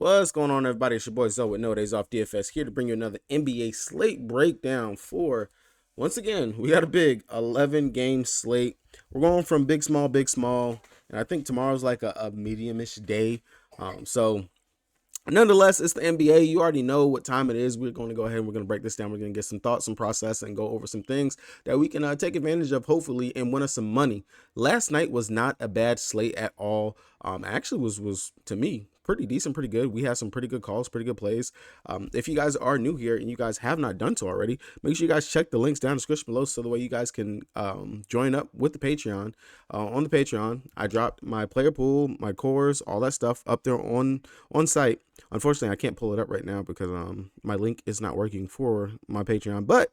What's going on, everybody? It's your boy Zoe with No Days Off DFS here to bring you another NBA slate breakdown for, once again, we got a big 11-game slate. We're going from big, small, and I think tomorrow's like a medium-ish day. So nonetheless, it's the NBA. You already know what time it is. We're going to go ahead and we're going to break this down. We're going to get some thoughts, some process, and go over some things that we can take advantage of, hopefully, and win us some money. Last night was not a bad slate at all. Actually was to me pretty decent, pretty good. We had some pretty good calls, pretty good plays. If you guys are new here and you guys have not done so already, make sure you guys check the links down in the description below so the way you guys can join up with the Patreon. On the Patreon, I dropped my player pool, my cores, all that stuff up there on site. Unfortunately, I can't pull it up right now because my link is not working for my Patreon, but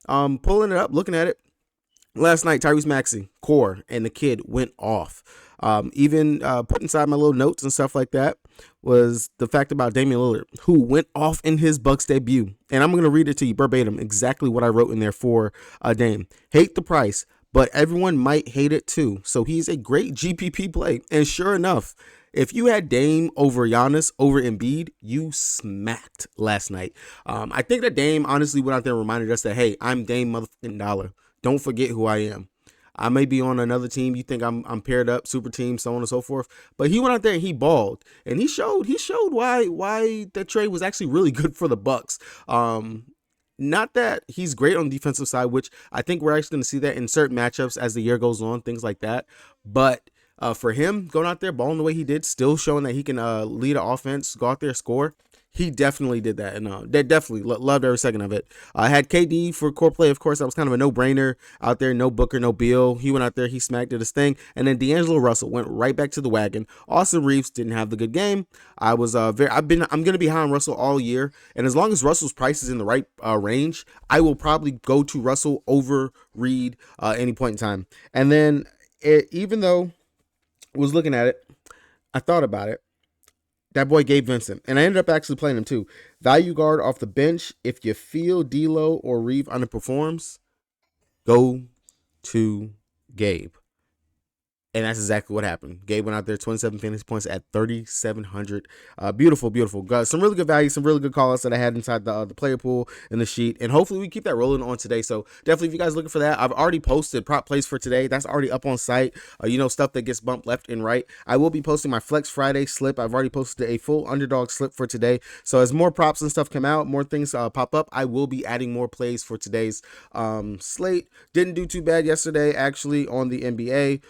pulling it up, looking at it. Last night, Tyrese Maxey, core, and the kid went off. Even put inside my little notes and stuff like that was the fact about Damian Lillard, who went off in his Bucks debut. And I'm going to read it to you verbatim, exactly what I wrote in there for Dame. Hate the price, but everyone might hate it too. So he's a great GPP play. And sure enough, if you had Dame over Giannis over Embiid, you smacked last night. I think that Dame honestly went out there and reminded us that, hey, I'm Dame motherfucking Dollar. Don't forget who I am. I may be on another team. You think I'm paired up, super team, so on and so forth. But he went out there and he balled, and he showed why that trade was actually really good for the Bucks. Not that he's great on the defensive side, which I think we're actually going to see that in certain matchups as the year goes on, things like that. But for him going out there balling the way he did, still showing that he can lead an offense, go out there, score. He definitely did that, and they definitely loved every second of it. I had KD for core play, of course. That was kind of a no-brainer out there. No Booker, no Beal. He went out there, he smacked it his thing, and then D'Angelo Russell went right back to the wagon. Austin Reeves didn't have the good game. I'm gonna be high on Russell all year, and as long as Russell's price is in the right range, I will probably go to Russell over Reed any point in time. And then even though I was looking at it, I thought about it. That boy Gabe Vincent. And I ended up actually playing him too. Value guard off the bench. If you feel D'Lo or Reeve underperforms, go to Gabe. And that's exactly what happened. Gabe went out there, 27 fantasy points at 3,700. Beautiful. Some really good value, some really good call-outs that I had inside the player pool and the sheet. And hopefully we keep that rolling on today. So definitely if you guys are looking for that, I've already posted prop plays for today. That's already up on site. Stuff that gets bumped left and right. I will be posting my Flex Friday slip. I've already posted a full underdog slip for today. So as more props and stuff come out, more things pop up, I will be adding more plays for today's slate. Didn't do too bad yesterday, actually, on the NBA.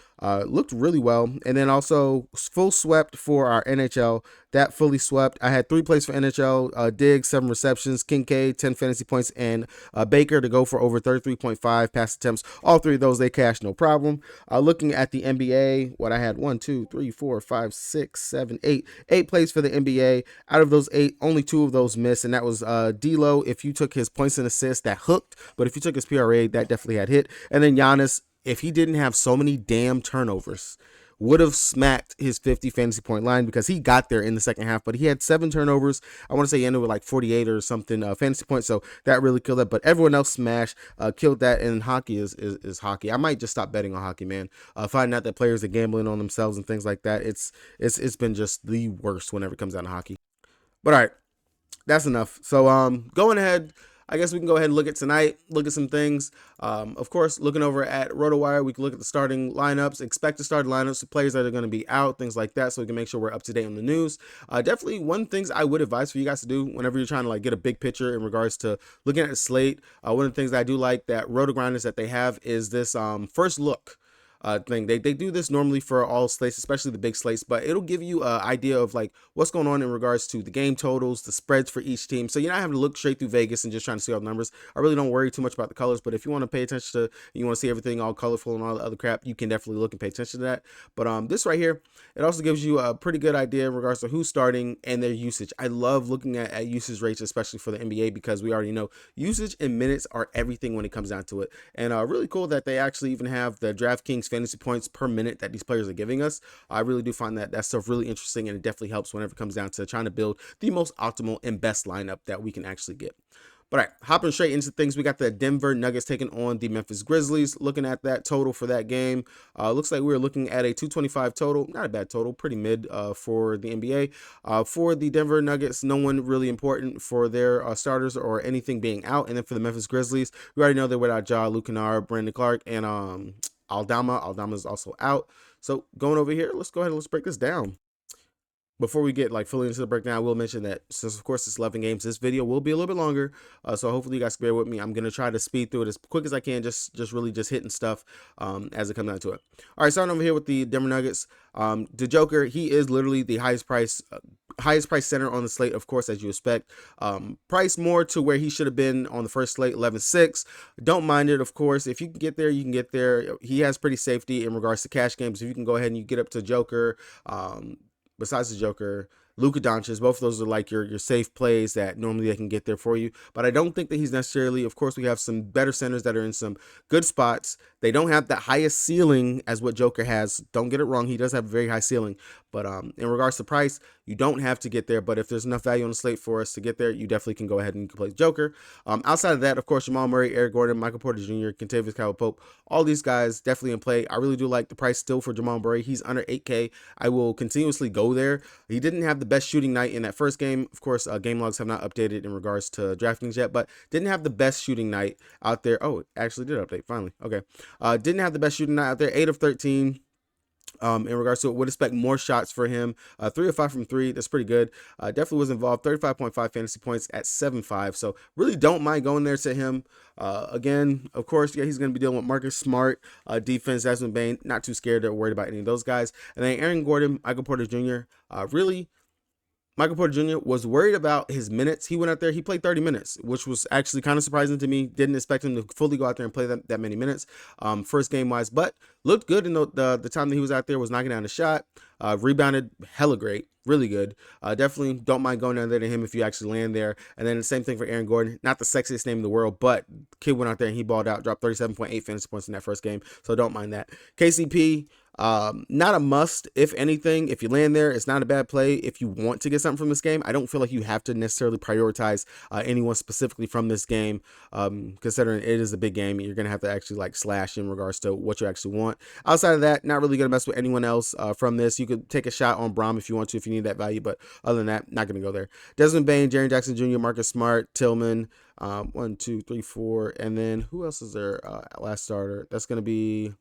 Looked really well. And then also full swept for our NHL. That fully swept. I had 3 plays for NHL. Diggs, 7 receptions. Kincaid, 10 fantasy points. And Baker to go for over 33.5 pass attempts. All 3 of those, they cashed, no problem. Looking at the NBA, what I had 1, 2, 3, 4, 5, 6, 7, 8. 8 plays for the NBA. Out of those 8, only 2 of those missed. And that was D'Lo. If you took his points and assists, that hooked. But if you took his PRA, that definitely had hit. And then Giannis, if he didn't have so many damn turnovers, would have smacked his 50 fantasy point line because he got there in the second half, but he had 7 turnovers. I want to say he ended with like 48 or something fantasy points, so that really killed it. But everyone else smashed, killed that, and hockey is hockey. I might just stop betting on hockey, man. Finding out that players are gambling on themselves and things like that, it's been just the worst whenever it comes down to hockey. But all right, that's enough. So going ahead, I guess we can go ahead and look at tonight, look at some things. Of course, looking over at RotoWire, we can look at the starting lineups, expect to start lineups, the players that are going to be out, things like that, so we can make sure we're up to date on the news. Definitely one things I would advise for you guys to do whenever you're trying to get a big picture in regards to looking at the slate. One of the things that I do like that RotoGrinders that they have is this first look thing. They do this normally for all slates, especially the big slates, but it'll give you an idea of what's going on in regards to the game totals, the spreads for each team. So you're not having to look straight through Vegas and just trying to see all the numbers. I really don't worry too much about the colors, but if you want to pay attention to, you want to see everything all colorful and all the other crap, you can definitely look and pay attention to that. But this right here, it also gives you a pretty good idea in regards to who's starting and their usage. I love looking at usage rates, especially for the NBA, because we already know usage and minutes are everything when it comes down to it. And really cool that they actually even have the DraftKings fantasy points per minute that these players are giving us. I really do find that stuff really interesting, and it definitely helps whenever it comes down to trying to build the most optimal and best lineup that we can actually get. But all right, hopping straight into things, we got the Denver Nuggets taking on the Memphis Grizzlies. Looking at that total for that game, looks like we were looking at a 225 total. Not a bad total, pretty mid for the NBA. For the Denver Nuggets, no one really important for their starters or anything being out. And then for the Memphis Grizzlies, we already know they're without Ja, Luke Kennard, Brandon Clark, and Aldama. Aldama is also out. So going over here, let's go ahead and let's break this down. Before we get like fully into the breakdown, I will mention that since of course it's 11 games, this video will be a little bit longer. So hopefully you guys can bear with me. I'm gonna try to speed through it as quick as I can, just really just hitting stuff as it comes down to it. All right, starting over here with the Denver Nuggets. The Joker, he is literally the highest price center on the slate, of course, as you expect. Price more to where he should have been on the first slate, 11.6. Don't mind it, of course. If you can get there, you can get there. He has pretty safety in regards to cash games. If you can go ahead and you get up to Joker, besides the Joker, Luka Doncic, both of those are like your safe plays that normally they can get there for you. But I don't think that he's necessarily, of course, we have some better centers that are in some good spots. They don't have the highest ceiling as what Joker has. Don't get it wrong. He does have a very high ceiling. But in regards to price, you don't have to get there. But if there's enough value on the slate for us to get there, you definitely can go ahead and play Joker. Outside of that, of course, Jamal Murray, Eric Gordon, Michael Porter Jr., Kentavious Caldwell-Pope, all these guys definitely in play. I really do like the price still for Jamal Murray. He's under 8K. I will continuously go there. He didn't have the best shooting night in that first game. Of course, game logs have not updated in regards to DraftKings yet, but didn't have the best shooting night out there. Oh, it actually did update finally. Okay. Didn't have the best shooting night out there. 8 of 13. In regards to it, would expect more shots for him. 3 of 5 from 3. That's pretty good. Definitely was involved. 35.5 fantasy points at 7.5. So really don't mind going there to him. Again, of course, yeah, he's going to be dealing with Marcus Smart, defense, Desmond Bane. Not too scared or worried about any of those guys. And then Aaron Gordon, Michael Porter Jr. Really, Michael Porter Jr. was worried about his minutes. He went out there, he played 30 minutes, which was actually kind of surprising to me. Didn't expect him to fully go out there and play that many minutes, first game wise, but looked good in the time that he was out there, was knocking down a shot, rebounded hella great, really good. Definitely don't mind going down there to him if you actually land there. And then the same thing for Aaron Gordon, not the sexiest name in the world, but kid went out there and he balled out, dropped 37.8 fantasy points in that first game. So don't mind that. KCP, not a must. If anything, if you land there, it's not a bad play. If you want to get something from this game, I don't feel like you have to necessarily prioritize anyone specifically from this game, considering it is a big game. You're gonna have to actually like slash in regards to what you actually want. Outside of that, not really gonna mess with anyone else from this. You could take a shot on Braum if you want to, if you need that value, but other than that, not gonna go there. Desmond Bane, Jaren Jackson Jr., Marcus Smart, Tillman, 1, 2, 3, 4, and then who else is there? Last starter. That's gonna be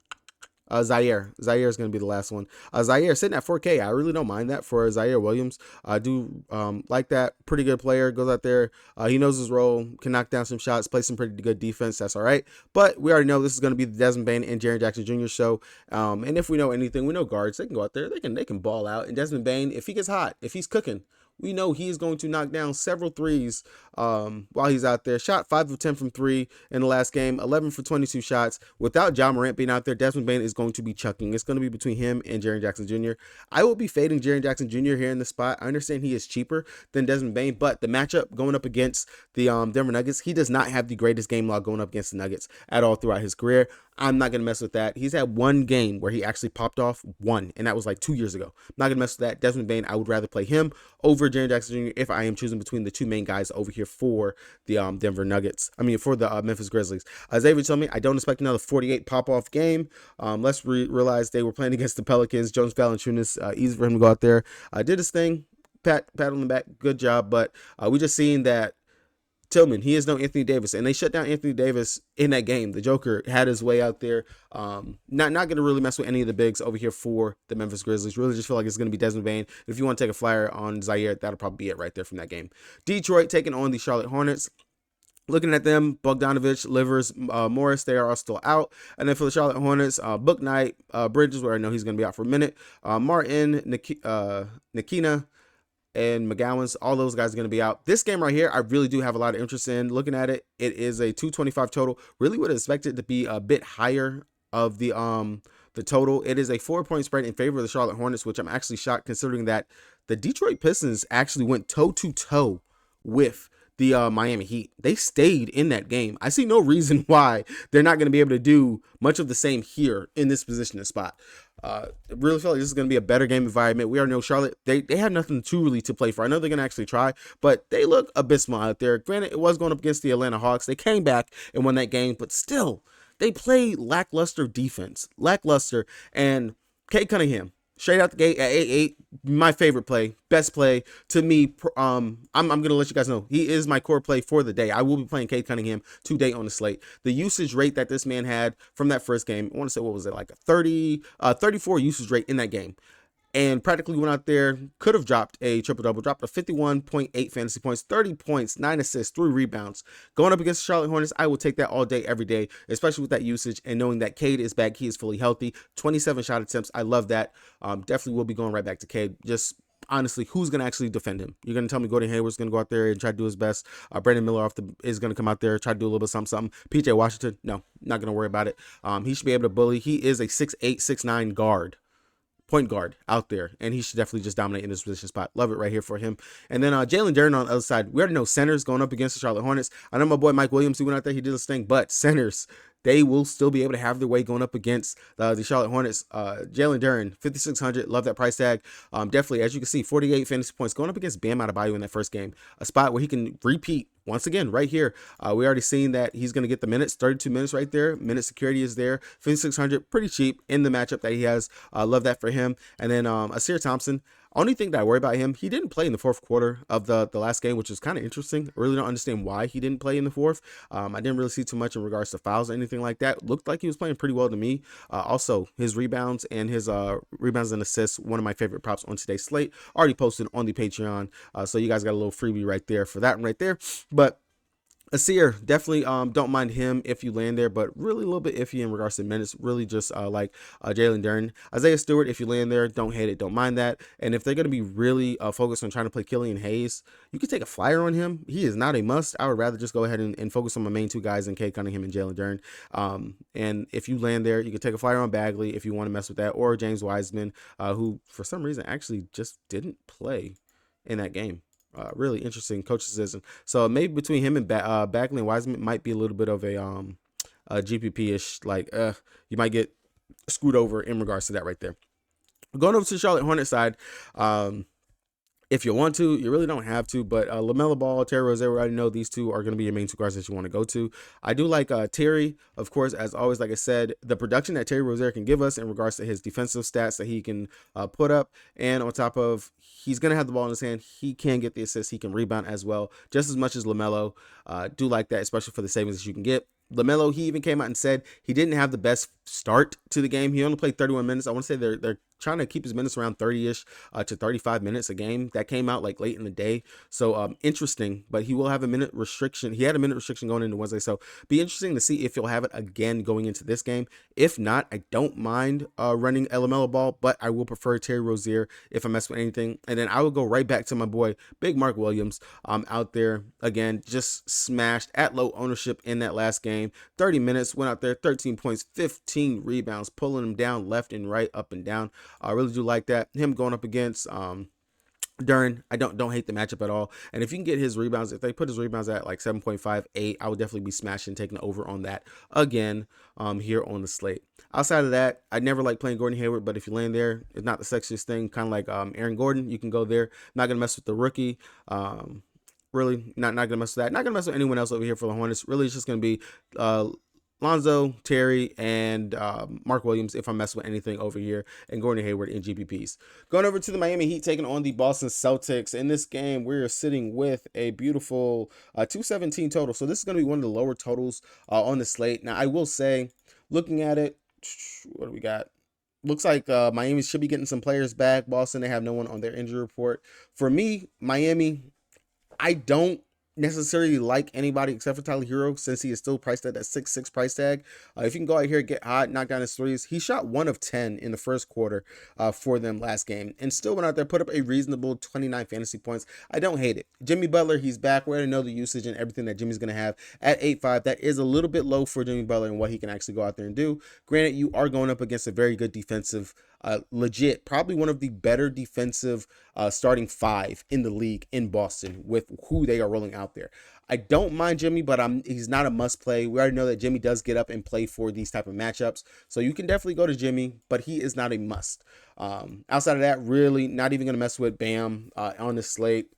Zaire. Zaire is going to be the last one. Zaire sitting at 4K. I really don't mind that for Zaire Williams. I do like that. Pretty good player. Goes out there. He knows his role. Can knock down some shots. Play some pretty good defense. That's all right. But we already know this is going to be the Desmond Bane and Jaren Jackson Jr. show. And if we know anything, we know guards. They can go out there. They can ball out. And Desmond Bane, if he gets hot, if he's cooking, we know he is going to knock down several threes while he's out there. Shot 5 of 10 from 3 in the last game, 11 for 22 shots. Without Ja Morant being out there, Desmond Bane is going to be chucking. It's going to be between him and Jaren Jackson Jr. I will be fading Jaren Jackson Jr. here in the spot. I understand he is cheaper than Desmond Bane, but the matchup going up against the Denver Nuggets, he does not have the greatest game log going up against the Nuggets at all throughout his career. I'm not going to mess with that. He's had one game where he actually popped off one, and that was like 2 years ago. I'm not going to mess with that. Desmond Bane, I would rather play him over Jaren Jackson Jr. if I am choosing between the two main guys over here for the Denver Nuggets. I mean, for the Memphis Grizzlies. Xavier told me I don't expect another 48 pop-off game. Let's realize they were playing against the Pelicans. Jonas Valanciunas, easy for him to go out there. Did his thing. Pat on the back. Good job. But we just seen that Tillman, he is no Anthony Davis, and they shut down Anthony Davis in that game. The Joker had his way out there. Not going to really mess with any of the bigs over here for the Memphis Grizzlies. Really just feel like it's going to be Desmond Bane. If you want to take a flyer on Zaire, that'll probably be it right there from that game. Detroit taking on the Charlotte Hornets. Looking at them, Bogdanovich, Livers, Morris, they are all still out. And then for the Charlotte Hornets, Book Knight, Bridges, where I know he's going to be out for a minute. Martin, Nikina, and McGowan's, all those guys are going to be out. This game right here, I really do have a lot of interest in. Looking at it, it is a 225 total. Really would expect it to be a bit higher of the total. It is a 4-point spread in favor of the Charlotte Hornets, which I'm actually shocked considering that the Detroit Pistons actually went toe-to-toe with the Miami Heat. They stayed in that game. I see no reason why they're not going to be able to do much of the same here in this position and spot. Really feel like this is going to be a better game environment. We already know Charlotte, they have nothing truly to play for. I know they're going to actually try, but they look abysmal out there. Granted, it was going up against the Atlanta Hawks. They came back and won that game, but still, they play lackluster defense. Lackluster. And Kate Cunningham, straight out the gate at 8-8, my favorite play, best play to me. I'm gonna let you guys know he is my core play for the day. I will be playing Cade Cunningham today on the slate. The usage rate that this man had from that first game, I want to say, what was it, like a 34 usage rate in that game, and practically went out there, could have dropped a triple-double, dropped a 51.8 fantasy points, 30 points, 9 assists, 3 rebounds. Going up against the Charlotte Hornets, I will take that all day, every day, especially with that usage and knowing that Cade is back. He is fully healthy. 27 shot attempts. I love that. Definitely will be going right back to Cade. Just honestly, who's going to actually defend him? You're going to tell me Gordon Hayward's going to go out there and try to do his best. Brandon Miller is going to come out there, try to do a little bit something. PJ Washington, no, not going to worry about it. He should be able to bully. He is a 6'8", 6'9" guard. Point guard out there, and he should definitely just dominate in this position spot. Love it right here for him. And then Jalen Duren on the other side. We already know centers going up against the Charlotte Hornets. I know my boy Mike Williams, he went out there, he did his thing, but centers, they will still be able to have their way going up against the Charlotte Hornets. Jalen Duren, 5,600. Love that price tag. Definitely, as you can see, 48 fantasy points going up against Bam Adebayo in that first game. A spot where he can repeat once again right here. We already seen that he's going to get the minutes, 32 minutes right there. Minute security is there. 5,600, pretty cheap in the matchup that he has. Love that for him. And then Asir Thompson. Only thing that I worry about him, he didn't play in the fourth quarter of the last game, which is kind of interesting. I really don't understand why he didn't play in the fourth. I didn't really see too much in regards to fouls or anything like that. Looked like he was playing pretty well to me. Also, his rebounds and his rebounds and assists, one of my favorite props on today's slate, already posted on the Patreon. So you guys got a little freebie right there for that one right there. But Asir, definitely don't mind him if you land there, but really a little bit iffy in regards to minutes. Really just like Jalen Duren. Isaiah Stewart, if you land there, don't hate it, don't mind that. And if they're going to be really focused on trying to play Killian Hayes, you could take a flyer on him. He is not a must. I would rather just go ahead and focus on my main two guys in Cade Cunningham and Jalen Duren. And if you land there, you could take a flyer on Bagley if you want to mess with that, or James Wiseman, who for some reason actually just didn't play in that game. Really interesting coach's decision. So maybe between him and Bagley and Wiseman might be a little bit of a GPP-ish, like you might get screwed over in regards to that right there. Going over to the Charlotte Hornets side, if you want to, you really don't have to, but LaMelo Ball, Terry Rozier, we already know these two are going to be your main two guards that you want to go to. I do like Terry, of course, as always, like I said, the production that Terry Rozier can give us in regards to his defensive stats that he can put up, and on top of, he's going to have the ball in his hand, he can get the assists, he can rebound as well, just as much as LaMelo. Do like that, especially for the savings that you can get. LaMelo, he even came out and said he didn't have the best start to the game. He only played 31 minutes. I want to say they're trying to keep his minutes around 30-ish to 35 minutes a game. That came out like late in the day. So interesting, but he will have a minute restriction. He had a minute restriction going into Wednesday. So be interesting to see if he'll have it again going into this game. If not, I don't mind running LaMelo Ball, but I will prefer Terry Rozier if I mess with anything. And then I will go right back to my boy, Big Mark Williams, out there again, just smashed at low ownership in that last game. 30 minutes, went out there, 13 points, 15 rebounds, pulling them down left and right, up and down. I really do like that. Him going up against Duren, I don't hate the matchup at all. And if you can get his rebounds, if they put his rebounds at like 7.58, I would definitely be smashing, taking over on that again here on the slate. Outside of that, I never like playing Gordon Hayward, but if you land there, it's not the sexiest thing, kind of like Aaron Gordon. You can go there. Not going to mess with the rookie. Really, not gonna mess with that. Not gonna mess with anyone else over here for the Hornets. Really, it's just gonna be Lonzo, Terry, and Mark Williams if I mess with anything over here, and Gordon Hayward in GPPs. Going over to the Miami Heat, taking on the Boston Celtics. In this game, we're sitting with a beautiful 217 total. So this is gonna be one of the lower totals on the slate. Now, I will say, looking at it, what do we got? Looks like Miami should be getting some players back. Boston, they have no one on their injury report. For me, Miami, I don't necessarily like anybody except for Tyler Hero, since he is still priced at that 6'6" price tag. If you can go out here, get hot, knock down his threes. He shot 1 of 10 in the first quarter for them last game, and still went out there, put up a reasonable 29 fantasy points. I don't hate it. Jimmy Butler, he's back. We already know the usage and everything that Jimmy's going to have at 8.5. That is a little bit low for Jimmy Butler and what he can actually go out there and do. Granted, you are going up against a very good defensive Legit, probably one of the better defensive starting five in the league in Boston with who they are rolling out there. I don't mind Jimmy, but he's not a must play. We already know that Jimmy does get up and play for these type of matchups, so you can definitely go to Jimmy, but he is not a must. Outside of that, really not even gonna mess with Bam on the slate.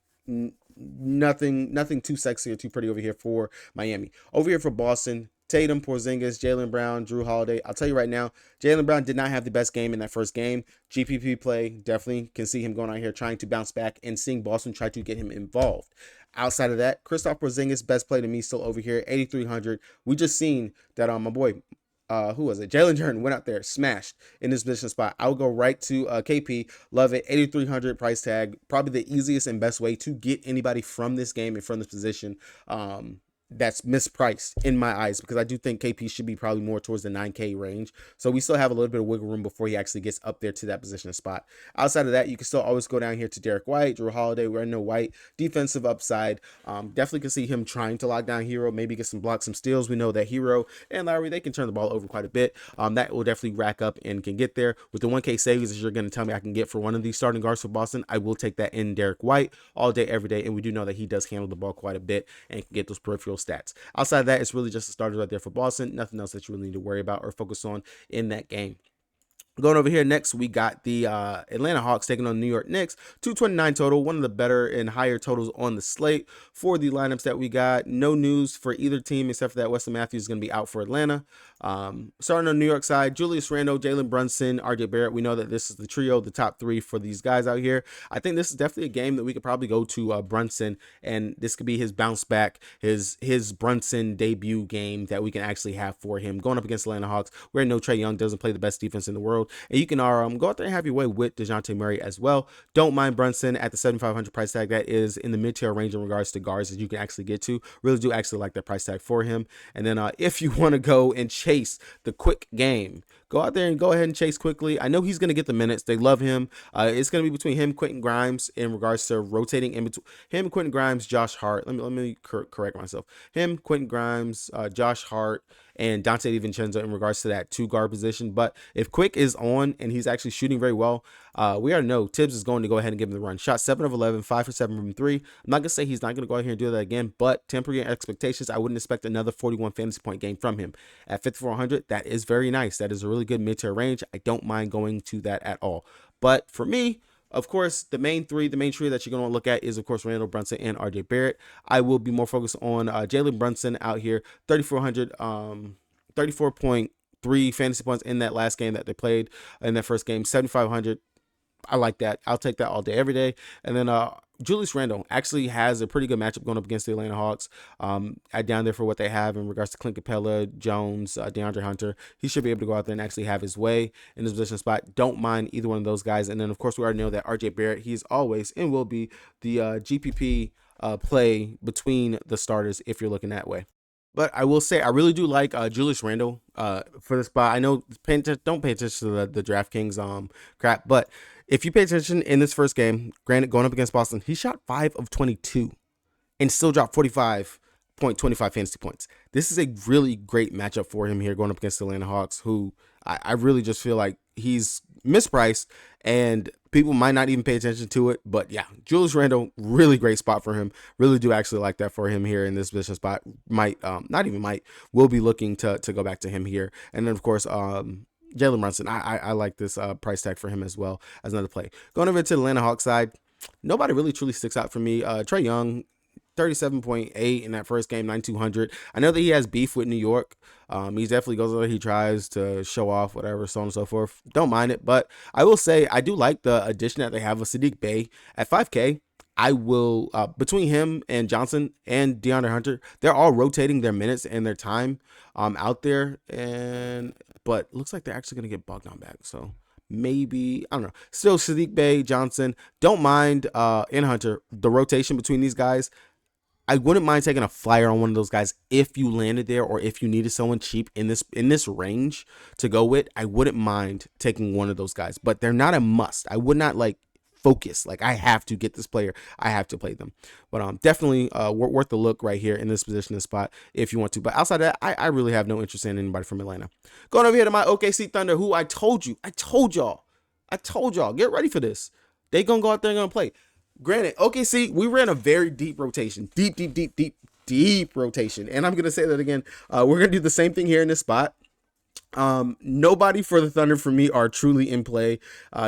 Nothing too sexy or too pretty over here for Miami. Over here for Boston, Tatum, Porzingis, Jaylen Brown, Drew Holiday. I'll tell you right now, Jaylen Brown did not have the best game in that first game. GPP play, definitely can see him going out here trying to bounce back and seeing Boston try to get him involved. Outside of that, Kristaps Porzingis, best play to me still over here, 8,300. We just seen that my boy, who was it? Jalen Jordan went out there, smashed in this position spot. I'll go right to KP. Love it. 8,300 price tag. Probably the easiest and best way to get anybody from this game and from this position. That's mispriced in my eyes, because I do think KP should be probably more towards the 9K range. So we still have a little bit of wiggle room before he actually gets up there to that position spot. Outside of that, you can still always go down here to Derek White, Drew Holiday. We're in no White. Defensive upside. Definitely can see him trying to lock down Hero, maybe get some blocks, some steals. We know that Hero and Lowry, they can turn the ball over quite a bit. That will definitely rack up and can get there. With the 1K savings that you're going to tell me I can get for one of these starting guards for Boston, I will take that in Derek White all day, every day. And we do know that he does handle the ball quite a bit and can get those peripheral stats. Outside of that, it's really just the starters right there for Boston. Nothing else that you really need to worry about or focus on in that game. Going over here next, we got the Atlanta Hawks taking on the New York Knicks. 229 total, one of the better and higher totals on the slate for the lineups that we got. No news for either team except for that Wesley Matthews is going to be out for Atlanta. Starting on the New York side, Julius Randle, Jalen Brunson, RJ Barrett. We know that this is the trio, the top three for these guys out here. I think this is definitely a game that we could probably go to Brunson, and this could be his bounce back, his Brunson debut game that we can actually have for him going up against Atlanta Hawks, where no Trae Young doesn't play the best defense in the world. And you can go out there and have your way with DeJounte Murray as well. Don't mind Brunson at the 7,500 price tag. That is in the mid-tier range in regards to guards that you can actually get to. Really do actually like that price tag for him. And then if you want to go and chase the quick game, go out there and go ahead and chase quickly. I know he's going to get the minutes. They love him. It's going to be between him, Quentin Grimes, in regards to rotating in between him, Quentin Grimes, Josh Hart. Let me correct myself. Him, Quentin Grimes, Josh Hart, and Dante DiVincenzo in regards to that two guard position. But if Quick is on and he's actually shooting very well, we already know Tibbs is going to go ahead and give him the run. Shot 7 of 11, 5 for 7 from 3. I'm not going to say he's not going to go out here and do that again, but temper your expectations. I wouldn't expect another 41 fantasy point game from him. At 5,400, that is very nice. That is a really good mid-tier range. I don't mind going to that at all. But for me, of course, the main trio that you're going to look at is, of course, Randall, Brunson, and RJ Barrett. I will be more focused on Jalen Brunson out here, 3,400, 34.3 fantasy points in that last game that they played in that first game, 7,500. I like that. I'll take that all day, every day. And then Julius Randle actually has a pretty good matchup going up against the Atlanta Hawks. Down there for what they have in regards to Clint Capella, Jones, DeAndre Hunter. He should be able to go out there and actually have his way in this position spot. Don't mind either one of those guys. And then, of course, we already know that RJ Barrett, he's always and will be the GPP play between the starters if you're looking that way. But I will say I really do like Julius Randle for the spot. I know don't pay attention to the DraftKings crap, but if you pay attention in this first game, granted going up against Boston, he shot 5 of 22 and still dropped 45.25 fantasy points. This is a really great matchup for him here going up against the Atlanta Hawks, who I really just feel like he's mispriced and people might not even pay attention to it. But yeah, Julius Randle, really great spot for him. Really do actually like that for him here in this position spot. Will be looking to go back to him here. And then, of course, Jalen Brunson, I like this price tag for him as well as another play. Going over to the Atlanta Hawks side, nobody really truly sticks out for me. Trae Young, 37.8 in that first game, 9,200. I know that he has beef with New York. He definitely goes there. He tries to show off, whatever, so on and so forth. Don't mind it, but I will say I do like the addition that they have of Sadiq Bey at 5K. I will, between him and Johnson and DeAndre Hunter, they're all rotating their minutes and their time out there. But looks like they're actually going to get Bogdan back. So maybe, I don't know. Still, Sadiq Bey, Johnson, don't mind and Hunter, the rotation between these guys. I wouldn't mind taking a flyer on one of those guys if you landed there or if you needed someone cheap in this range to go with. I wouldn't mind taking one of those guys, but they're not a must. I would not focus I have to get this player, I have to play them. But definitely worth the look right here in this position and spot if you want to. But outside of that, I really have no interest in anybody from Atlanta. Going over here to my OKC Thunder, who I told y'all I told y'all, get ready for this. They gonna go out there and gonna play. Granted, OKC, we ran a very deep rotation. Deep rotation. And I'm gonna say that again. We're gonna do the same thing here in this spot. Nobody for the Thunder for me are truly in play.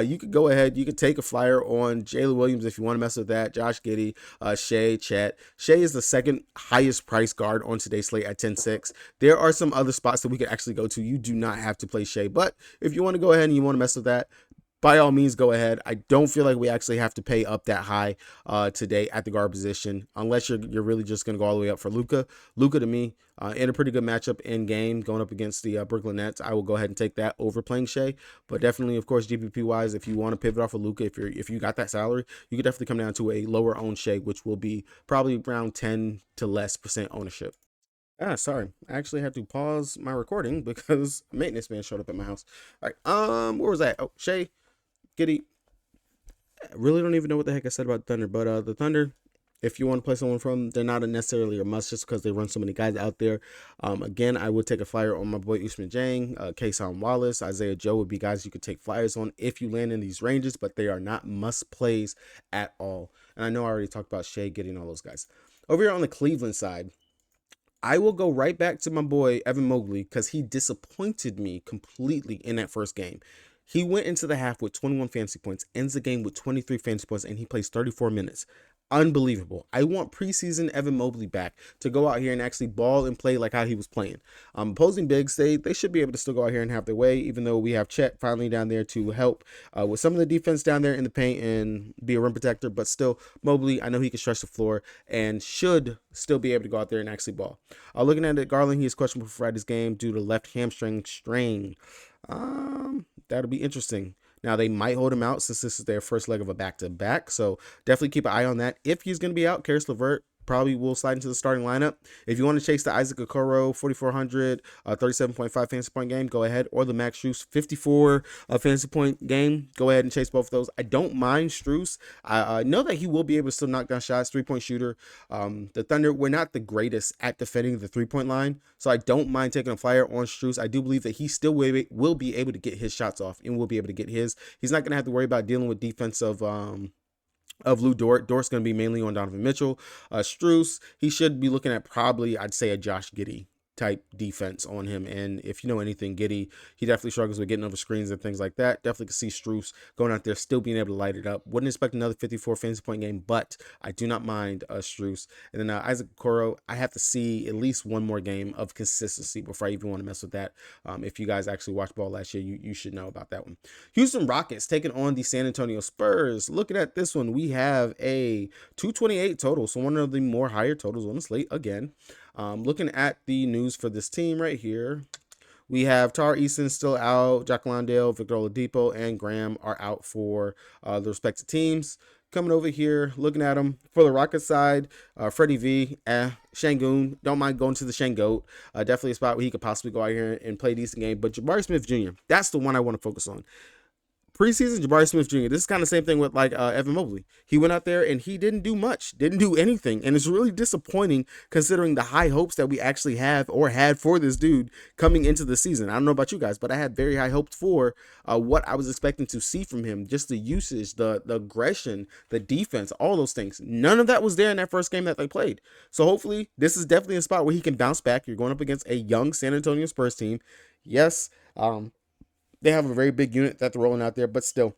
You could go ahead, you could take a flyer on Jalen Williams if you want to mess with that. Josh Giddey, Shea, Chet. Shea is the second highest price guard on today's slate at 10-6. There are some other spots that we could actually go to. You do not have to play Shea, but if you want to go ahead and you want to mess with that, by all means, go ahead. I don't feel like we actually have to pay up that high today at the guard position, unless you're really just going to go all the way up for Luka. Luka, to me, in a pretty good matchup in game, going up against the Brooklyn Nets, I will go ahead and take that over playing Shea. But definitely, of course, GPP wise, if you want to pivot off of Luka, if you got that salary, you could definitely come down to a lower owned Shea, which will be probably around 10 to less % ownership. Sorry. I actually had to pause my recording because a maintenance man showed up at my house. All right. Where was that? Oh, Shea. Giddey. I really don't even know what the heck I said about Thunder, but the Thunder, if you want to play someone from, they're not necessarily a must just because they run so many guys out there. Again, I would take a flyer on my boy Usman Jang, Kason Wallace, Isaiah Joe would be guys you could take flyers on if you land in these ranges, but they are not must plays at all. And I know I already talked about Shea getting all those guys. Over here on the Cleveland side, I will go right back to my boy Evan Mobley because he disappointed me completely in that first game. He went into the half with 21 fantasy points, ends the game with 23 fantasy points, and he plays 34 minutes. Unbelievable. I want preseason Evan Mobley back to go out here and actually ball and play like how he was playing. Opposing bigs, they should be able to still go out here and have their way, even though we have Chet finally down there to help with some of the defense down there in the paint and be a rim protector. But still, Mobley, I know he can stretch the floor and should still be able to go out there and actually ball. Looking at it, Garland, he is questionable for Friday's game due to left hamstring strain. That'll be interesting. Now, they might hold him out since this is their first leg of a back-to-back, so definitely keep an eye on that. If he's going to be out, Karis LeVert probably will slide into the starting lineup. If you want to chase the Isaac Okoro 4,400, 37.5 fantasy point game, go ahead. Or the Max Strus 54 fantasy point game, go ahead and chase both of those. I don't mind Strus. I know that he will be able to still knock down shots, three-point shooter. The Thunder, we're not the greatest at defending the three-point line, so I don't mind taking a flyer on Strus. I do believe that he still will be able to get his shots off and will be able to get his. He's not going to have to worry about dealing with defense of Lou Dort. Dort's going to be mainly on Donovan Mitchell. Strus, he should be looking at probably, I'd say, a Josh Giddey type defense on him. And if you know anything, Giddey, he definitely struggles with getting over screens and things like that. Definitely can see Strus going out there, still being able to light it up. Wouldn't expect another 54 fantasy point game, but I do not mind Strus. And then Isaac Okoro, I have to see at least one more game of consistency before I even want to mess with that. If you guys actually watched ball last year, you should know about that one. Houston Rockets taking on the San Antonio Spurs. Looking at this one, we have a 228 total, so one of the more higher totals on the slate again. Looking at the news for this team right here, we have Tar Eason still out, Jack Landale, Victor Oladipo, and Graham are out for the respective teams. Coming over here, looking at them for the Rocket side, Freddie V, Şengün, don't mind going to the Şengün. Definitely a spot where he could possibly go out here and play a decent game. But Jabari Smith Jr., that's the one I want to focus on. Preseason, Jabari Smith Jr., this is kind of the same thing with like Evan Mobley. He went out there and he didn't do much, didn't do anything. And it's really disappointing considering the high hopes that we actually have or had for this dude coming into the season. I don't know about you guys, but I had very high hopes for what I was expecting to see from him. Just the usage, the aggression, the defense, all those things. None of that was there in that first game that they played. So hopefully this is definitely a spot where he can bounce back. You're going up against a young San Antonio Spurs team. Yes, they have a very big unit that they're rolling out there, but still,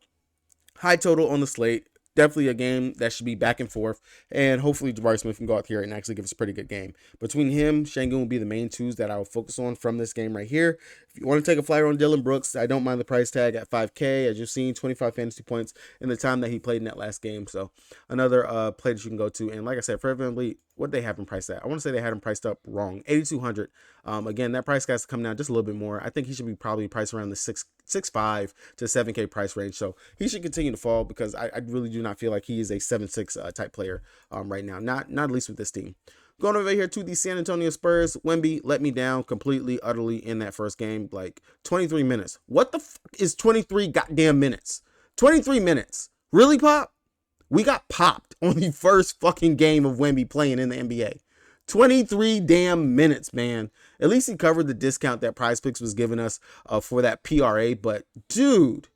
high total on the slate. Definitely a game that should be back and forth, and hopefully Jabari Smith can go out here and actually give us a pretty good game. Between him, Şengün will be the main twos that I will focus on from this game right here. If you want to take a flyer on Dillon Brooks, I don't mind the price tag at 5K. As you've seen, 25 fantasy points in the time that he played in that last game. So another play that you can go to. And like I said, for Evan Mobley, what did they have him priced at? I want to say they had him priced up wrong, 8,200. Again, that price has to come down just a little bit more. I think he should be probably priced around the 6.5 to 7K price range. So he should continue to fall because I really do not feel like he is a 7.6 type player right now. Not at least with this team. Going over here to the San Antonio Spurs, Wemby let me down completely, utterly in that first game. Like 23 minutes. What the fuck is 23 goddamn minutes? 23 minutes. Really, Pop? We got popped on the first fucking game of Wemby playing in the NBA. 23 damn minutes, man. At least he covered the discount that PrizePicks was giving us for that PRA. But, dude,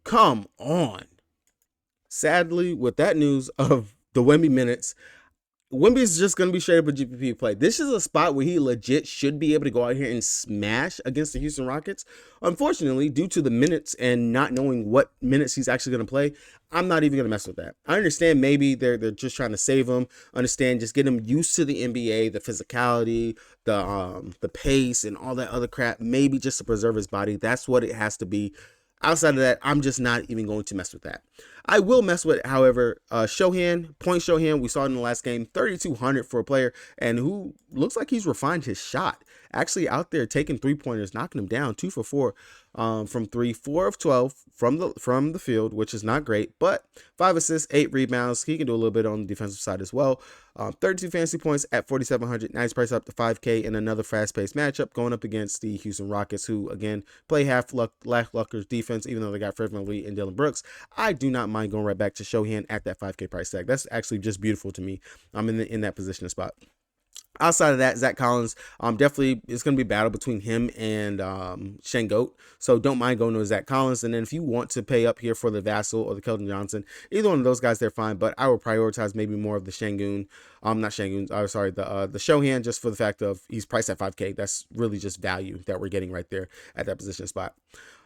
Come on. Sadly, with that news of the Wemby minutes, Wemby is just going to be straight up a GPP play. This is a spot where he legit should be able to go out here and smash against the Houston Rockets. Unfortunately, due to the minutes and not knowing what minutes he's actually going to play, I'm not even going to mess with that. I understand maybe they're just trying to save him. Understand, just get him used to the NBA, the physicality, the pace, and all that other crap. Maybe just to preserve his body. That's what it has to be. Outside of that, I'm just not even going to mess with that. I will mess with, however, Shohan, point Shohan. We saw it in the last game, 3,200 for a player, and who looks like he's refined his shot. Actually out there taking 3-pointers, knocking them down, 2 for 4 from 3, 4 of 12 from the field, which is not great, but 5 assists, 8 rebounds. He can do a little bit on the defensive side as well. 32 fantasy points at 4,700. Nice price up to 5K in another fast-paced matchup going up against the Houston Rockets, who again play half lackluster defense, even though they got Fred VanVleet and Dylan Brooks. I do not mind going right back to Shohan at that 5K price tag. That's actually just beautiful to me. I'm in that position spot. Outside of that, Zach Collins, definitely it's going to be a battle between him and Shengoat. So don't mind going to Zach Collins. And then if you want to pay up here for the Vassal or the Keldon Johnson, either one of those guys, they're fine. But I would prioritize maybe more of the Shengun. Not Shengun. Sorry, the Shohan, just for the fact of he's priced at 5K. That's really just value that we're getting right there at that position spot.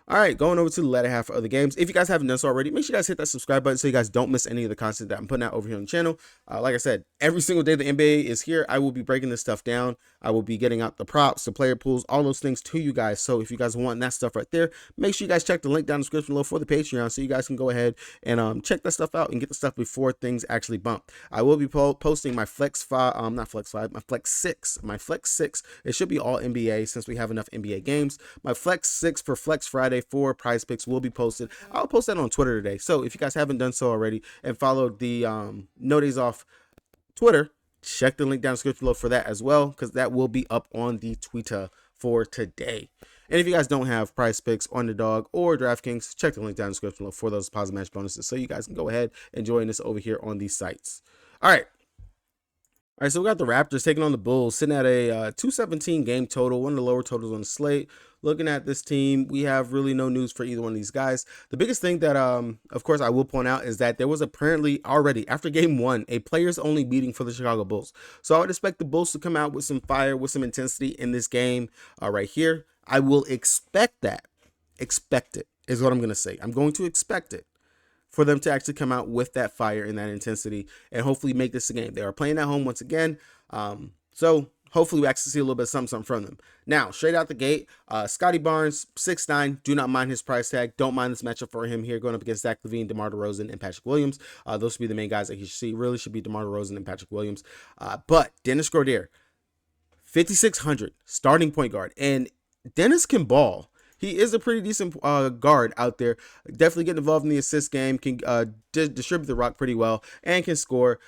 All right, going over to the latter half of the games. If you guys haven't done so already, make sure you guys hit that subscribe button so you guys don't miss any of the content that I'm putting out over here on the channel. Like I said, every single day the NBA is here, I will be breaking this stuff down. I will be getting out the props, the player pools, all those things to you guys. So if you guys want that stuff right there, make sure you guys check the link down in the description below for the Patreon so you guys can go ahead and check that stuff out and get the stuff before things actually bump. I will be posting my Flex 5, not Flex 5, my Flex 6. My Flex 6, it should be all NBA since we have enough NBA games. My Flex 6 for Flex Friday for Prize Picks will be posted. I'll post that on Twitter today. So if you guys haven't done so already and followed the No Days Off Twitter, check the link down in the description below for that as well, because that will be up on the Twitter for today. And if you guys don't have Prize Picks, Underdog, or DraftKings, check the link down in the description below for those positive match bonuses so you guys can go ahead and join us over here on these sites. All right, so we got the Raptors taking on the Bulls, sitting at a 217 game total, one of the lower totals on the slate. Looking at this team, we have really no news for either one of these guys. The biggest thing that, of course, I will point out is that there was apparently already, after game 1, a players-only meeting for the Chicago Bulls. So I would expect the Bulls to come out with some fire, with some intensity in this game right here. I will expect that. Expect it is what I'm going to say. I'm going to expect it for them to actually come out with that fire and that intensity and hopefully make this a game. They are playing at home once again. So hopefully we actually see a little bit of something from them. Now, straight out the gate, Scotty Barnes, 6'9", do not mind his price tag. Don't mind this matchup for him here going up against Zach LaVine, DeMar DeRozan, and Patrick Williams. Those should be the main guys that he should see. Really should be DeMar DeRozan and Patrick Williams. But Dennis Schroeder, 5,600, starting point guard. And Dennis can ball. He is a pretty decent guard out there. Definitely getting involved in the assist game. Can distribute the rock pretty well and can score.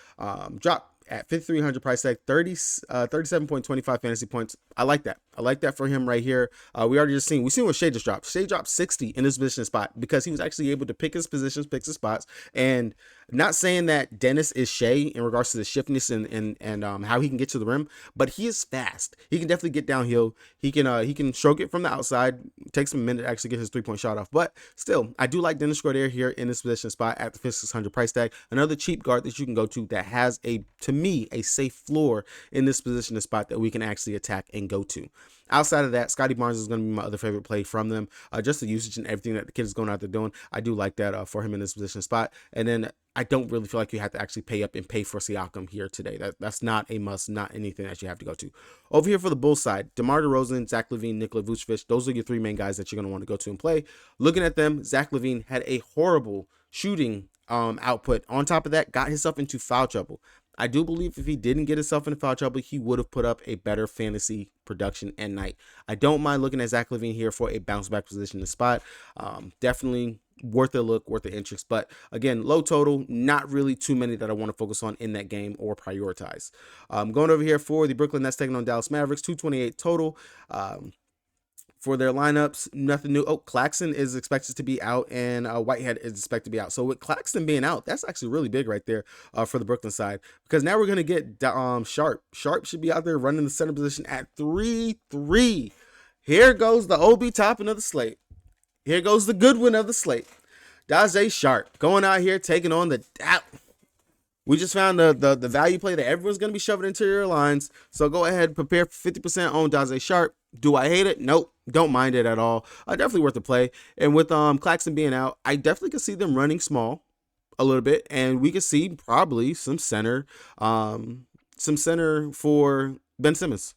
Drop at 5,300 price tag, 37.25 fantasy points. I like that. I like that for him right here. We already just seen what Shea just dropped. Shea dropped 60 in his position spot because he was actually able to pick his positions, pick his spots. And not saying that Dennis is Shea in regards to the shiftness and how he can get to the rim, but he is fast. He can definitely get downhill. He can stroke it from the outside. It takes him a minute to actually get his 3-point shot off. But still, I do like Dennis Schroeder here in this position spot at the 5,600 price tag. Another cheap guard that you can go to that has to me a safe floor in this position spot that we can actually attack and go to. Outside of that, Scotty Barnes is going to be my other favorite play from them. Just the usage and everything that the kid is going out there doing. I do like that for him in this position spot. And then I don't really feel like you have to actually pay up and pay for Siakam here today. That's not a must, not anything that you have to go to. Over here for the Bulls side, DeMar DeRozan, Zach LaVine, Nikola Vucevic, those are your 3 main guys that you're going to want to go to and play. Looking at them, Zach LaVine had a horrible shooting output. On top of that, got himself into foul trouble. I do believe if he didn't get himself into foul trouble, he would have put up a better fantasy production at night. I don't mind looking at Zach LaVine here for a bounce back position in the spot. Definitely worth a look, worth the interest. But again, low total, not really too many that I want to focus on in that game or prioritize. Going over here for the Brooklyn Nets taking on Dallas Mavericks, 228 total. For their lineups, nothing new. Oh, Claxton is expected to be out, and Whitehead is expected to be out. So with Claxton being out, that's actually really big right there for the Brooklyn side, because now we're going to get Sharp. Sharp should be out there running the center position at 3-3. Here goes the OB topping of the slate. Here goes the good one of the slate. Dazay Sharp going out here taking on the we just found the value play that everyone's going to be shoving interior lines. So go ahead, prepare for 50% on Dazay Sharp. Do I hate it? Nope. Don't mind it at all. Definitely worth the play. And with Claxton being out, I definitely can see them running small a little bit, and we could see probably some center for Ben Simmons.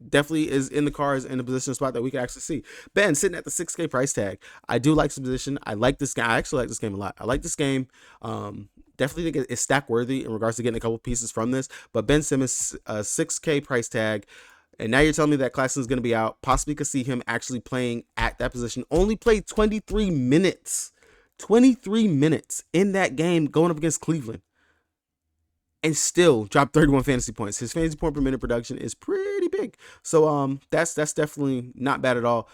Definitely is in the cards in a position spot that we can actually see. Ben sitting at the 6K price tag. I do like this position. I like this guy. I actually like this game a lot. I like this game. Definitely think it's stack worthy in regards to getting a couple pieces from this. But Ben Simmons, 6K price tag. And now you're telling me that Claxton's going to be out. Possibly could see him actually playing at that position. Only played 23 minutes. 23 minutes in that game going up against Cleveland. And still dropped 31 fantasy points. His fantasy point per minute production is pretty big. So that's definitely not bad at all.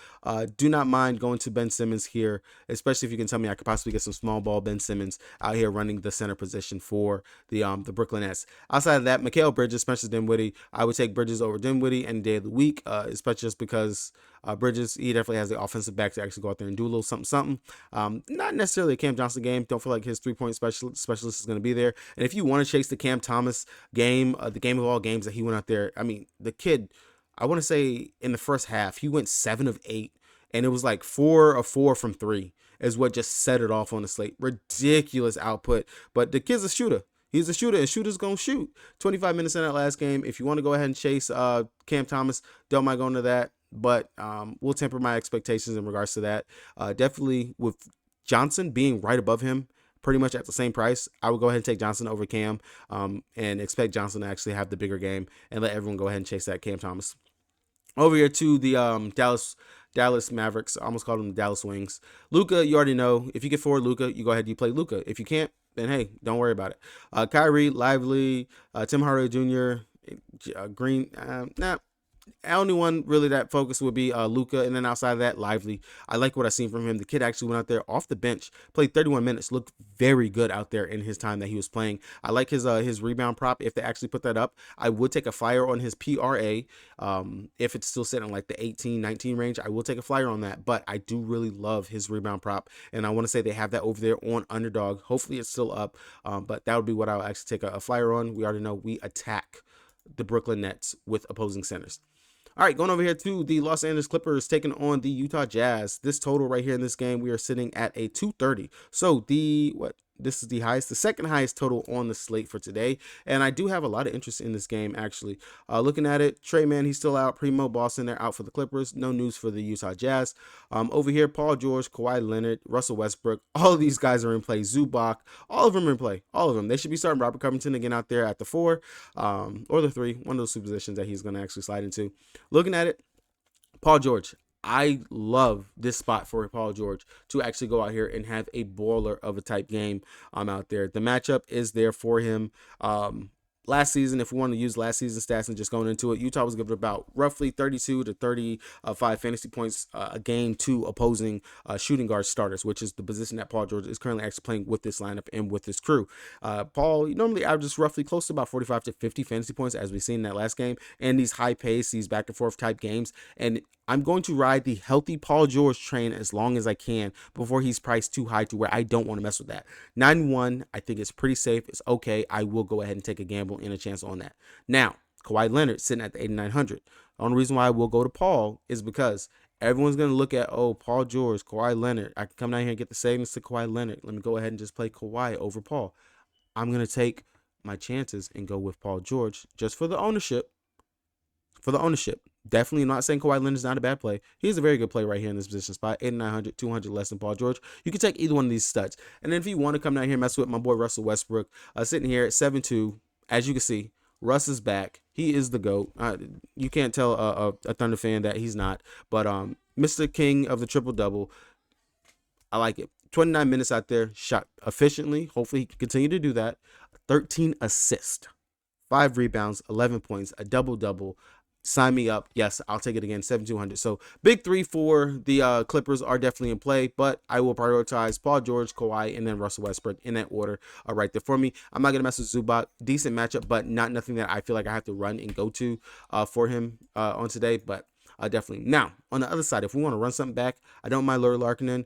Do not mind going to Ben Simmons here, especially if you can tell me I could possibly get some small ball Ben Simmons out here running the center position for the Brooklyn Nets. Outside of that, Mikal Bridges, Spencer Dinwiddie. I would take Bridges over Dinwiddie any day of the week, especially just because Bridges, he definitely has the offensive back to actually go out there and do a little something. Not necessarily a Cam Johnson game. Don't feel like his 3-point specialist is going to be there. And if you want to chase the Cam Thomas game, the game of all games that he went out there, I mean, the kid, I want to say in the first half, he went 7 of 8, and it was like 4 of 4 from 3 is what just set it off on the slate. Ridiculous output, but the kid's a shooter. He's a shooter, and shooters going to shoot. 25 minutes in that last game. If you want to go ahead and chase Cam Thomas, don't mind going to that. But we'll temper my expectations in regards to that. Definitely with Johnson being right above him, pretty much at the same price, I would go ahead and take Johnson over Cam and expect Johnson to actually have the bigger game and let everyone go ahead and chase that Cam Thomas. Over here to the Dallas Mavericks. I almost called them the Dallas Wings. Luka, you already know. If you get forward Luka, you go ahead and you play Luka. If you can't, then hey, don't worry about it. Kyrie, Lively, Tim Hardaway Jr., Green, only one really that focus would be Luka, and then outside of that, Lively. I like what I've seen from him. The kid actually went out there off the bench, played 31 minutes, looked very good out there in his time that he was playing. I like his rebound prop. If they actually put that up, I would take a flyer on his PRA. If it's still sitting like the 18, 19 range, I will take a flyer on that. But I do really love his rebound prop, and I want to say they have that over there on Underdog. Hopefully it's still up, but that would be what I would actually take a flyer on. We already know we attack the Brooklyn Nets with opposing centers. All right, going over here to the Los Angeles Clippers taking on the Utah Jazz. This total right here in this game, we are sitting at a 230. So this is the second highest total on the slate for today. And I do have a lot of interest in this game, actually. Looking at it, Trey Mann, he's still out. Primo, Boston, they're out for the Clippers. No news for the Utah Jazz. Over here, Paul George, Kawhi Leonard, Russell Westbrook. All of these guys are in play. Zubac, all of them are in play. All of them. They should be starting Robert Covington again out there at the 4 or the 3. One of those 2 positions that he's going to actually slide into. Looking at it, Paul George. I love this spot for Paul George to actually go out here and have a baller of a type game out there. The matchup is there for him. Last season, if we want to use last season stats and just going into it, Utah was given about roughly 32 to 35 fantasy points a game to opposing shooting guard starters, which is the position that Paul George is currently actually playing with this lineup and with this crew. Paul normally averages roughly close to about 45 to 50 fantasy points, as we've seen in that last game, and these high pace, these back and forth type games. And I'm going to ride the healthy Paul George train as long as I can before he's priced too high to where I don't want to mess with that. 9-1, I think it's pretty safe. It's okay. I will go ahead and take a gamble and a chance on that. Now, Kawhi Leonard sitting at the 8,900. The only reason why I will go to Paul is because everyone's going to look at, oh, Paul George, Kawhi Leonard. I can come down here and get the savings to Kawhi Leonard. Let me go ahead and just play Kawhi over Paul. I'm going to take my chances and go with Paul George just for the ownership. Definitely not saying Kawhi Leonard is not a bad play. He's a very good play right here in this position spot. 8,900, 200 less than Paul George. You can take either one of these studs. And then if you want to come down here and mess with my boy Russell Westbrook, sitting here at 7-2, as you can see, Russ is back. He is the GOAT. You can't tell a Thunder fan that he's not. But Mr. King of the triple-double, I like it. 29 minutes out there, shot efficiently. Hopefully he can continue to do that. 13 assists, 5 rebounds, 11 points, a double-double. Sign me up. Yes, I'll take it again. 7,200. So big 3 for the Clippers are definitely in play, but I will prioritize Paul George, Kawhi, and then Russell Westbrook in that order right there for me. I'm not gonna mess with Zubac. Decent matchup, but nothing that I feel like I have to run and go to for him on today. But definitely. Now on the other side, if we want to run something back, I don't mind Lauri Markkanen.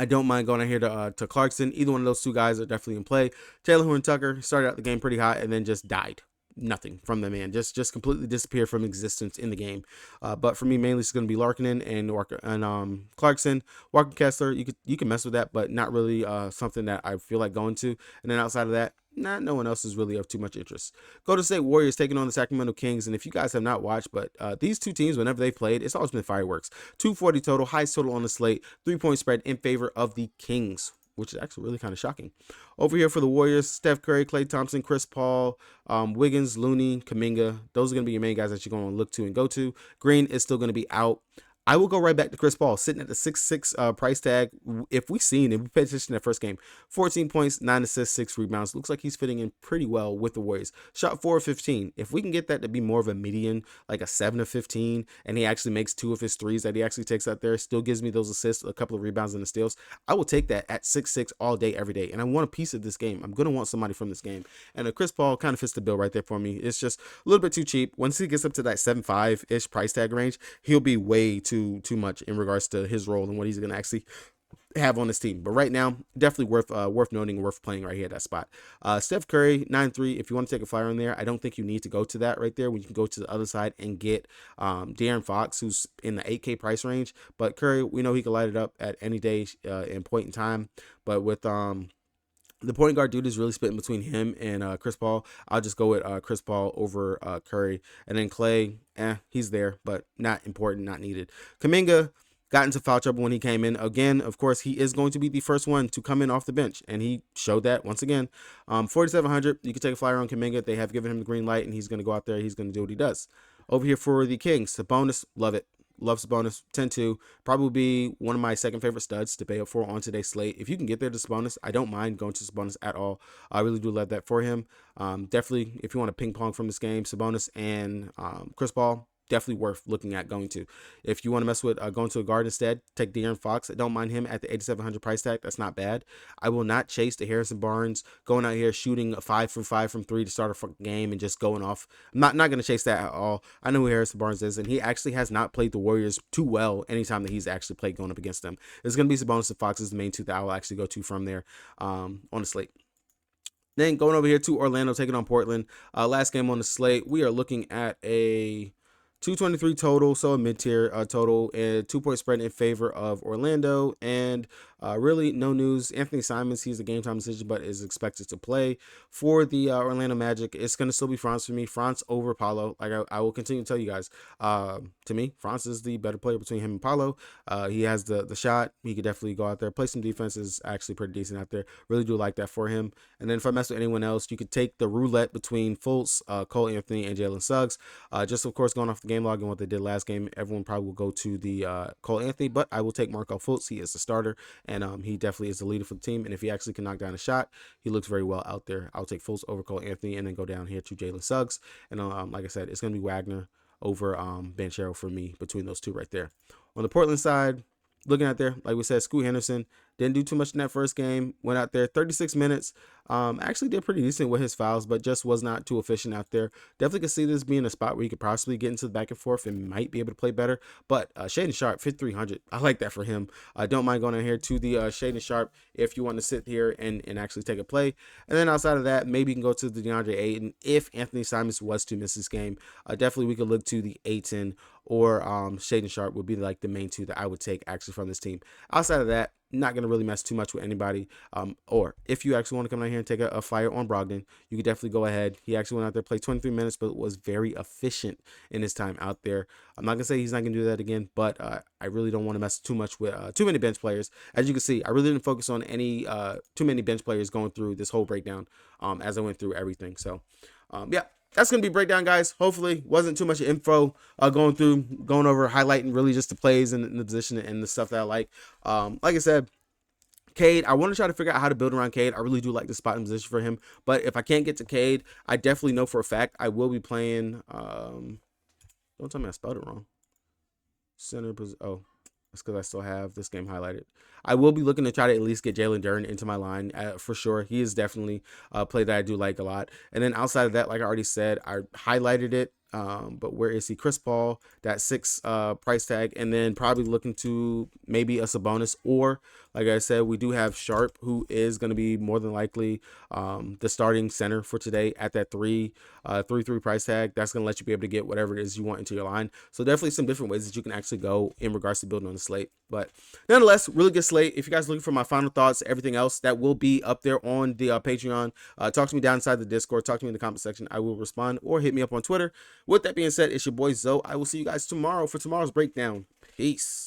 I don't mind going out here to Clarkson. Either one of those two guys are definitely in play. Taylor Horn Tucker started out the game pretty hot and then just died. Nothing from the man, just completely disappeared from existence in the game. But for me, mainly it's going to be Larkinen and Clarkson. Walker Kessler, you can mess with that, but not really something that I feel like going to. And then outside of that, no one else is really of too much interest. Golden State Warriors taking on the Sacramento Kings, and if you guys have not watched, but these two teams, whenever they played, it's always been fireworks. 240 total, highest total on the slate, 3-point spread in favor of the Kings, which is actually really kind of shocking. Over here for the Warriors, Steph Curry, Klay Thompson, Chris Paul, Wiggins, Looney, Kuminga. Those are going to be your main guys that you're going to look to and go to. Green is still going to be out. I will go right back to Chris Paul, sitting at the 6'6" price tag. If we paid attention to that first game, 14 points, 9 assists, 6 rebounds. Looks like he's fitting in pretty well with the Warriors. Shot 4 of 15. If we can get that to be more of a median, like a 7 of 15, and he actually makes 2 of his threes that he actually takes out there, still gives me those assists, a couple of rebounds and the steals, I will take that at 6'6" all day, every day. And I want a piece of this game. I'm going to want somebody from this game. And Chris Paul kind of fits the bill right there for me. It's just a little bit too cheap. Once he gets up to that 7.5-ish price tag range, he'll be way too much in regards to his role and what he's going to actually have on his team. But right now, definitely worth noting, worth playing right here at that spot. Steph Curry, 9-3. If you want to take a flyer on there, I don't think you need to go to that right there when you can go to the other side and get De'Aaron Fox, who's in the 8K price range. But Curry, we know he can light it up at any day and point in time. But with the point guard dude is really splitting between him and Chris Paul. I'll just go with Chris Paul over Curry. And then Klay, he's there, but not important, not needed. Kuminga got into foul trouble when he came in. Again, of course, he is going to be the first one to come in off the bench, and he showed that once again. 4,700, you can take a flyer on Kuminga. They have given him the green light, and he's going to go out there. He's going to do what he does. Over here for the Kings, Sabonis, love it. Loves Sabonis, 10-2. Probably be one of my second favorite studs to pay up for on today's slate. If you can get there to Sabonis, I don't mind going to Sabonis at all. I really do love that for him. Definitely, if you want to ping pong from this game, Sabonis and Chris Paul, definitely worth looking at going to. If you want to mess with going to a guard instead, take De'Aaron Fox. I don't mind him at the 8,700 price tag. That's not bad. I will not chase the Harrison Barnes going out here shooting a 5 for 5 from 3 to start a game and just going off. I'm not going to chase that at all. I know who Harrison Barnes is, and he actually has not played the Warriors too well anytime that he's actually played going up against them. It's going to be Sabonis and Fox is the main two that I will actually go to from there on the slate. Then going over here to Orlando, taking on Portland. Last game on the slate, we are looking at a 223 total, so a mid-tier total, and 2-point spread in favor of Orlando. And really no news. Anthony Simons, he's a game time decision, but is expected to play for the Orlando Magic. It's going to still be Franz for me. Franz over Paolo. Like I will continue to tell you guys. To me, Franz is the better player between him and Paolo. He has the shot. He could definitely go out there, play some defense. Is actually pretty decent out there. Really do like that for him. And then if I mess with anyone else, you could take the roulette between Fultz, Cole Anthony, and Jalen Suggs. Just of course going off the game log and what they did last game, everyone probably will go to the Cole Anthony, but I will take Marco Fultz. He is the starter, and he definitely is the leader for the team. And if he actually can knock down a shot, he looks very well out there. I'll take Fultz over Cole Anthony, and then go down here to Jalen Suggs. And like I said, it's going to be Wagner over Banchero for me between those two right there. On the Portland side, looking out there, like we said, Scoot Henderson didn't do too much in that first game. Went out there 36 minutes. Actually did pretty decent with his fouls, but just was not too efficient out there. Definitely could see this being a spot where you could possibly get into the back and forth and might be able to play better. But Shaedon Sharpe, 5,300. I like that for him. I don't mind going in here to the Shaedon Sharpe if you want to sit here and actually take a play. And then outside of that, maybe you can go to the DeAndre Ayton if Anthony Simons was to miss this game. Definitely we could look to the Ayton or Shaedon Sharpe would be like the main two that I would take actually from this team. Outside of that, not going to really mess too much with anybody. Or if you actually want to come down here and take a flyer on Brogdon, you could definitely go ahead. He actually went out there, played 23 minutes, but was very efficient in his time out there. I'm not going to say he's not going to do that again, but I really don't want to mess too much with too many bench players. As you can see, I really didn't focus on any too many bench players going through this whole breakdown as I went through everything. So, yeah. That's going to be breakdown, guys. Hopefully, wasn't too much info going over, highlighting really just the plays and the position and the stuff that I like. Like I said, Cade, I want to try to figure out how to build around Cade. I really do like the spot and position for him. But if I can't get to Cade, I definitely know for a fact I will be playing. Don't tell me I spelled it wrong. Center position. Oh, that's because I still have this game highlighted. I will be looking to try to at least get Jalen Duren into my line for sure. He is definitely a play that I do like a lot. And then outside of that, like I already said, I highlighted it. But where is he? Chris Paul, that 6 price tag, and then probably looking to maybe a Sabonis, or like I said, we do have Sharp, who is going to be more than likely the starting center for today at that 3 price tag. That's going to let you be able to get whatever it is you want into your line. So definitely some different ways that you can actually go in regards to building on the slate. But nonetheless, really good slate. If you guys are looking for my final thoughts, everything else, that will be up there on the Patreon. Talk to me down inside the Discord. Talk to me in the comment section. I will respond, or hit me up on Twitter. With that being said, it's your boy Zoe. I will see you guys tomorrow for tomorrow's breakdown. Peace.